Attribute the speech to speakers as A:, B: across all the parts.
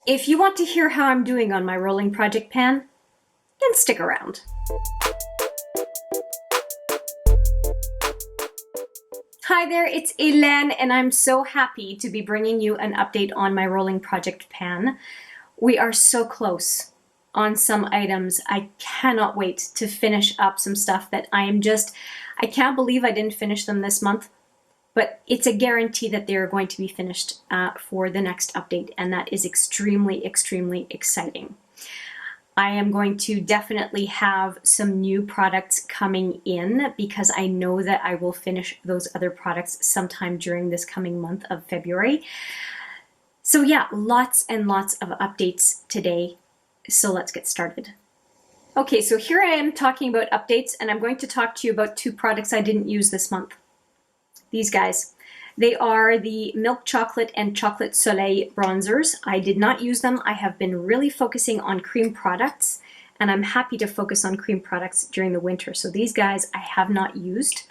A: If you want to hear how I'm doing on my rolling project pan, then stick around. Hi there, it's Hélène, and I'm so happy to be bringing you an update on my rolling project pan. We are so close on some items. I cannot wait to finish up some stuff that I can't believe I didn't finish them this month, but it's a guarantee that they're going to be finished for the next update, and that is extremely, extremely exciting. I am going to definitely have some new products coming in because I know that I will finish those other products sometime during this coming month of February. So yeah, lots and lots of updates today. So let's get started. Okay, so here I am talking about updates, and I'm going to talk to you about two products I didn't use this month. These guys. They are the Milk Chocolate and Chocolate Soleil bronzers. I did not use them. I have been really focusing on cream products, and I'm happy to focus on cream products during the winter. So these guys I have not used,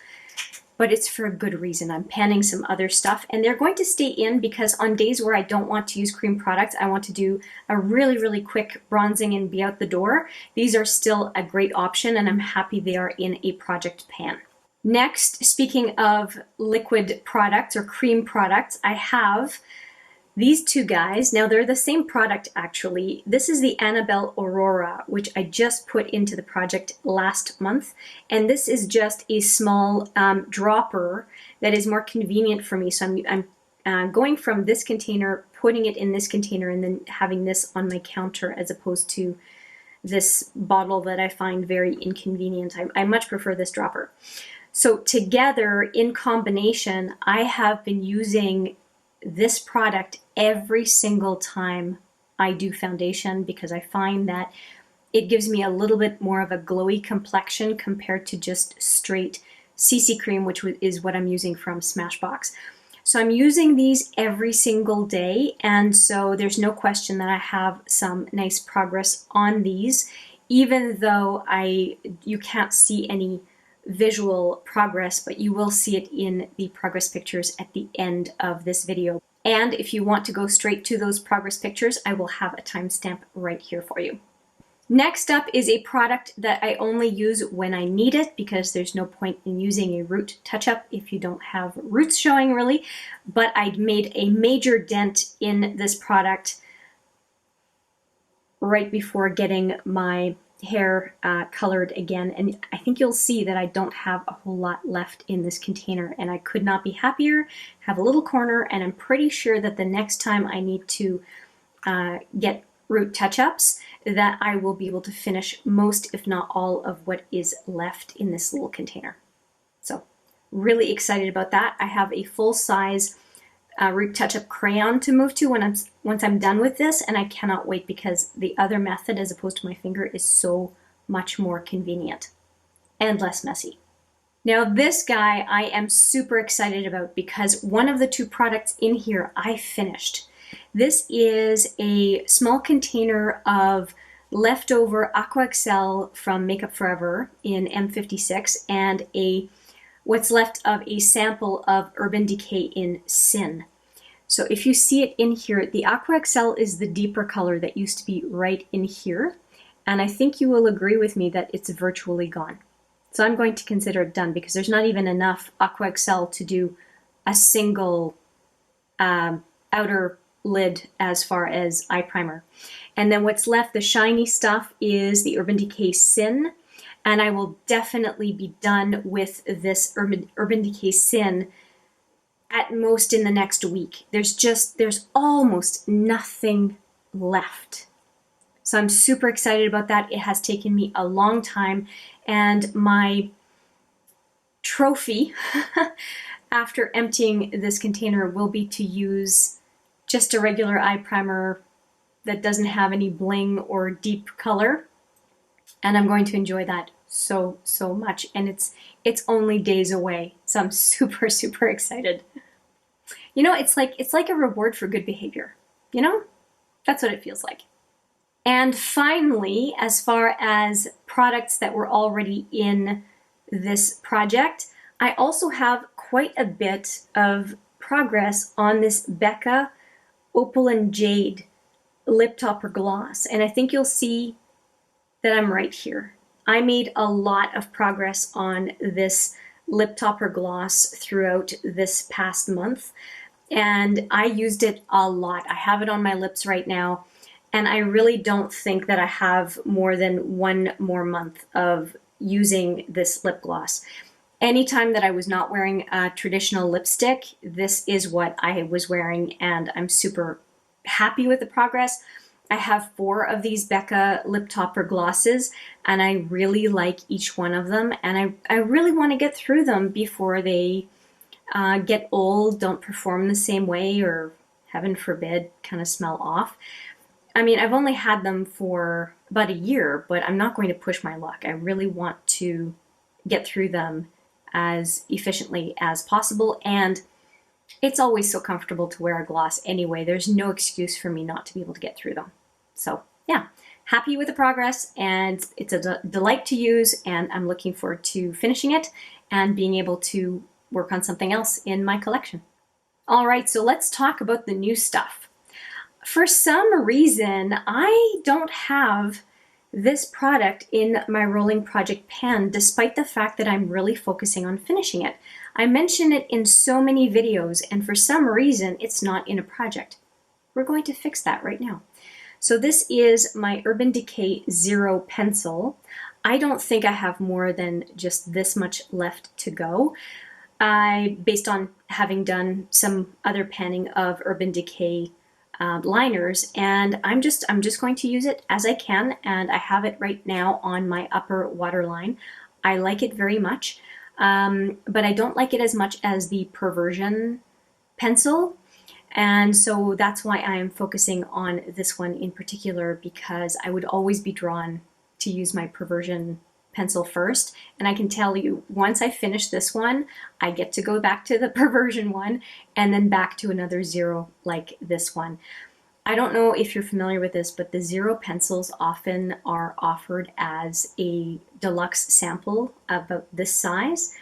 A: but it's for a good reason. I'm panning some other stuff, and they're going to stay in because on days where I don't want to use cream products, I want to do a really, really quick bronzing and be out the door. These are still a great option, and I'm happy they are in a project pan. Next, speaking of liquid products or cream products, I have these two guys. Now they're the same product actually. This is the Annabelle Aurora, which I just put into the project last month. And this is just a small dropper that is more convenient for me. So I'm going from this container, putting it in this container, and then having this on my counter as opposed to this bottle that I find very inconvenient. I much prefer this dropper. So together, in combination, I have been using this product every single time I do foundation because I find that it gives me a little bit more of a glowy complexion compared to just straight CC cream, which is what I'm using from Smashbox. So I'm using these every single day, and so there's no question that I have some nice progress on these, even though you can't see any visual progress, but you will see it in the progress pictures at the end of this video. And if you want to go straight to those progress pictures, I will have a timestamp right here for you. Next up is a product that I only use when I need it because there's no point in using a root touch-up if you don't have roots showing really, but I made a major dent in this product right before getting my hair colored again, and I think you'll see that I don't have a whole lot left in this container, and I could not be happier. Have a little corner, and I'm pretty sure that the next time I need to get root touch-ups that I will be able to finish most, if not all, of what is left in this little container. So really excited about that. I have a full-size root touch-up crayon to move to once I'm done with this, and I cannot wait because the other method as opposed to my finger is so much more convenient and less messy. Now this guy I am super excited about because one of the two products in here I finished. This is a small container of leftover Aqua Excel from Makeup Forever in M56 and what's left of a sample of Urban Decay in Sin. So if you see it in here, the Aqua Excel is the deeper color that used to be right in here. And I think you will agree with me that it's virtually gone. So I'm going to consider it done because there's not even enough Aqua Excel to do a single outer lid as far as eye primer. And then what's left, the shiny stuff, is the Urban Decay Sin. And I will definitely be done with this Urban Decay Sin at most in the next week. There's almost nothing left. So I'm super excited about that. It has taken me a long time, and my trophy after emptying this container will be to use just a regular eye primer that doesn't have any bling or deep color. And I'm going to enjoy that so much, and it's only days away, so I'm super excited. You know, it's like a reward for good behavior, you know? That's what it feels like. And finally, as far as products that were already in this project, I also have quite a bit of progress on this Becca Opal and Jade lip topper gloss, and I think you'll see that I'm right here. I made a lot of progress on this lip topper gloss throughout this past month, and I used it a lot. I have it on my lips right now, and I really don't think that I have more than one more month of using this lip gloss. Anytime that I was not wearing a traditional lipstick, this is what I was wearing, and I'm super happy with the progress. I have 4 of these Becca lip topper glosses, and I really like each one of them, and I really want to get through them before they get old, don't perform the same way, or heaven forbid, kind of smell off. I mean, I've only had them for about a year, but I'm not going to push my luck. I really want to get through them as efficiently as possible, and it's always so comfortable to wear a gloss anyway. There's no excuse for me not to be able to get through them. So yeah, happy with the progress, and it's a delight to use, and I'm looking forward to finishing it and being able to work on something else in my collection. All right, so let's talk about the new stuff. For some reason, I don't have this product in my rolling project pan, despite the fact that I'm really focusing on finishing it. I mention it in so many videos, and for some reason, it's not in a project. We're going to fix that right now. So this is my Urban Decay Zero pencil. I don't think I have more than just this much left to go. Based on having done some other panning of Urban Decay liners, and I'm just going to use it as I can, and I have it right now on my upper waterline. I like it very much, but I don't like it as much as the Perversion pencil, and so that's why I am focusing on this one in particular, because I would always be drawn to use my Perversion pencil first, and I can tell you, once I finish this one, I get to go back to the Perversion one and then back to another Zero like this one. I don't know if you're familiar with this, but the Zero pencils often are offered as a deluxe sample about this size,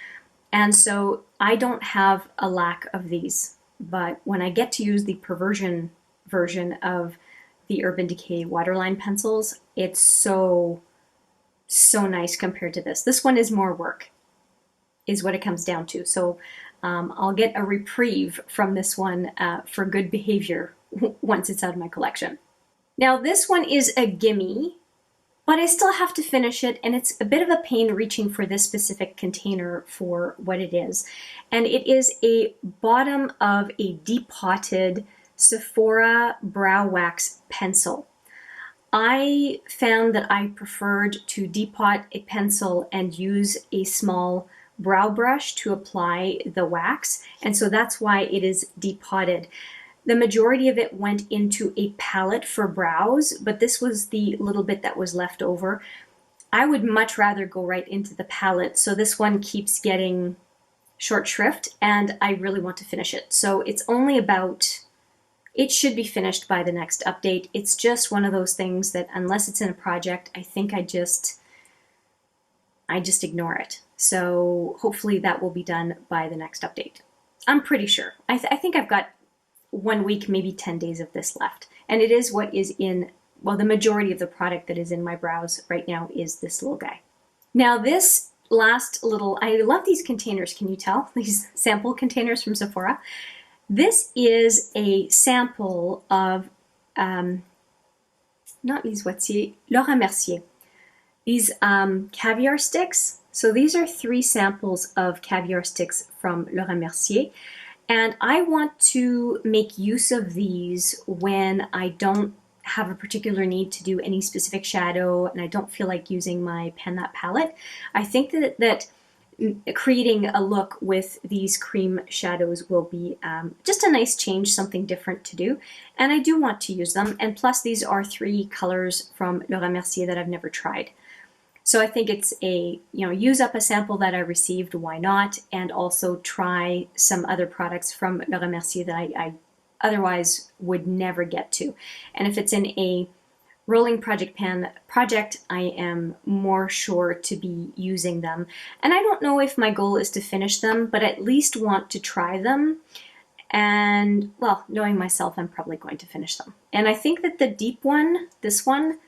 A: and so I don't have a lack of these, but when I get to use the Perversion version of the Urban Decay waterline pencils, it's so nice compared to this. This one is more work, is what it comes down to. So I'll get a reprieve from this one for good behavior once it's out of my collection. Now this one is a gimme, but I still have to finish it, and it's a bit of a pain reaching for this specific container for what it is. And it is a bottom of a depotted Sephora Brow Wax pencil. I found that I preferred to depot a pencil and use a small brow brush to apply the wax, and so that's why it is depotted. The majority of it went into a palette for brows, but this was the little bit that was left over. I would much rather go right into the palette, so this one keeps getting short shrift, and I really want to finish it. So it's only about, it should be finished by the next update. It's just one of those things that unless it's in a project, I think I just ignore it. So hopefully that will be done by the next update. I'm pretty sure. I think I've got 1 week, maybe 10 days of this left. And it is what is in, well, the majority of the product that is in my brows right now is this little guy. Now this last little, I love these containers, can you tell? These sample containers from Sephora. This is a sample of, not these, what's he, Mercier. These Caviar sticks. So these are 3 samples of Caviar sticks from Mercier. And I want to make use of these when I don't have a particular need to do any specific shadow and I don't feel like using my Pen That palette. I think that creating a look with these cream shadows will be just a nice change, something different to do. And I do want to use them. And plus these are 3 colors from Mercier that I've never tried. So I think it's a, use up a sample that I received, why not? And also try some other products from Mercier that I otherwise would never get to. And if it's in a rolling project pan project, I am more sure to be using them. And I don't know if my goal is to finish them, but at least want to try them And well, knowing myself, I'm probably going to finish them. And I think that the deep one, this one,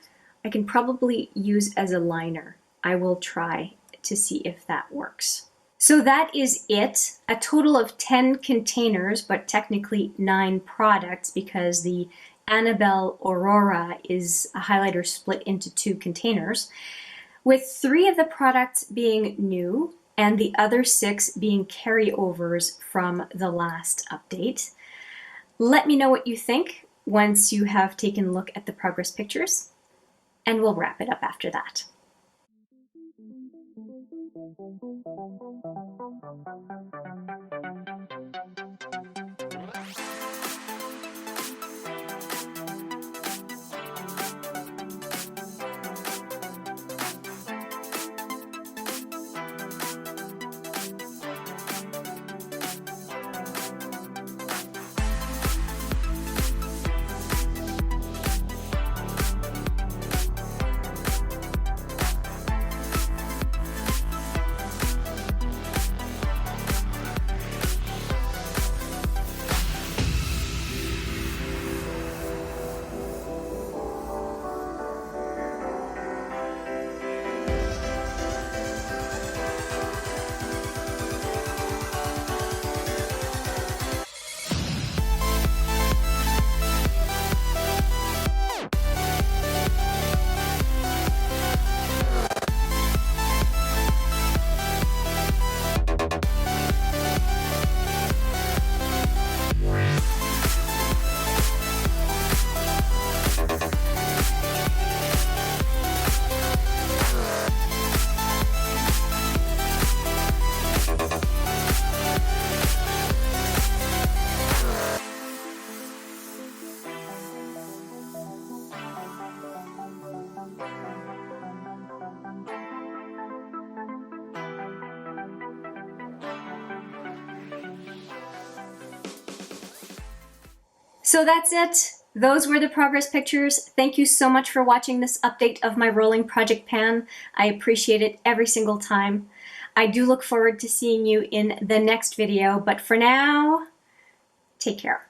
A: I can probably use as a liner. I will try to see if that works. So that is it. A total of 10 containers, but technically 9 products because the Annabelle Aurora is a highlighter split into 2 containers, with 3 of the products being new and the other 6 being carryovers from the last update. Let me know what you think once you have taken a look at the progress pictures, and we'll wrap it up after that. So that's it. Those were the progress pictures. Thank you so much for watching this update of my rolling project pan. I appreciate it every single time. I do look forward to seeing you in the next video, but for now, take care.